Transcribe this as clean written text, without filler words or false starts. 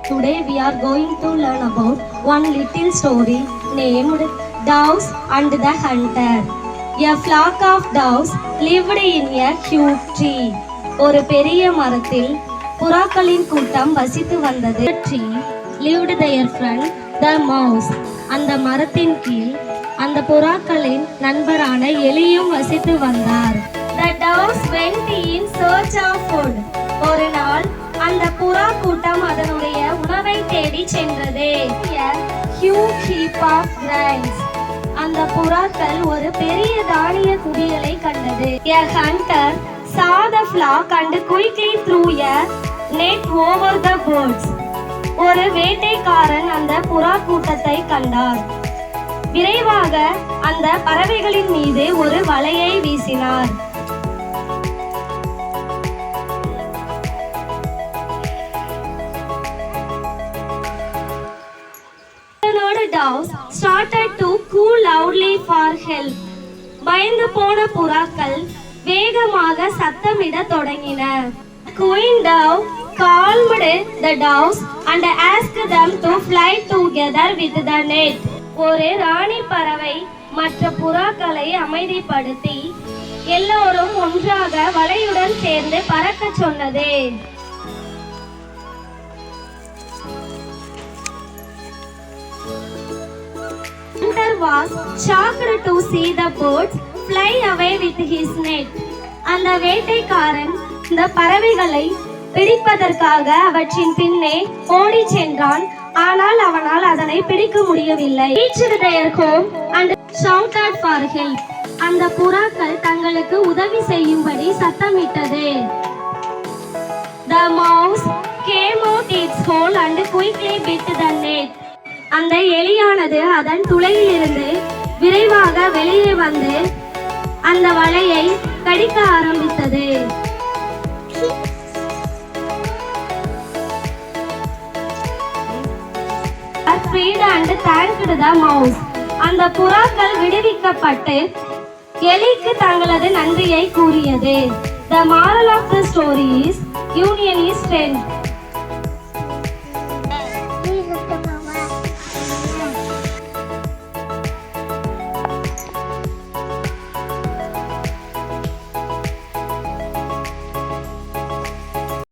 Today we are going to learn about one little story named Doves and the Hunter. A flock of doves lived in a huge tree. ஒரு பெரிய மரத்தில் புறாக்களின் கூட்டம் வசித்து வந்தது. The tree lived their friend the mouse. அந்த மரத்தின் கீழ் அந்த புறாக்களின் நண்பரான எலியும் வசித்து வந்தார். The doves went in search of food. ஒரு நாள் அந்த புறா கூட்டம் அதனுடைய உணவை தேடி சென்றது. A huge heap of grains. அந்த புறாக்கள் ஒரு பெரிய தானிய குவியலை கண்டது. A hunter saw the flock and quickly threw a net over the birds. ஒரு வேட்டைக்காரன் அந்த புறா கூட்டத்தை கண்டார். விரைவாக அந்த பறவைகளின் மீது ஒரு வலையை வீசினார். Doves started to coo loudly for help. பயந்து போன புறாக்கள் வேகமாக சத்தமிட தொடங்கின. Queen dove calmed the doves and asked them to fly together with the net. ஒரு ராணி பறவை மற்ற புறாக்களை அமைதிப்படுத்தி எல்லோரும் ஒன்றாக வலையுடன் சேர்ந்து பறக்க சொன்னது. Hunter was shocked to see the birds fly away with his net. அந்த வேட்டைக்காரன் இந்த பறவைகளை பிடிப்பதற்காக அவற்றின் பின்னே ஓடி சென்றான். ஆனால் அவனால் அதனை பிடிக்க முடியவில்லை. Reached their home and shouted for help. அந்த புறாக்கள் தங்களுக்கு உதவி செய்யும்படி சத்தமிட்டது. The mouse came out its hole and quickly bit the net. அந்த எலியானது அதன் துளையிலிருந்து விரைவாக வெளியே வந்து அந்த வலையை கடிக்க ஆரம்பித்தது. Freed and thanked the mouse. அந்த புறாக்கள் விடுவிக்கப்பட்டு எலிக்கு தங்களது நன்றியை கூறியது. The moral of the story is union is strength.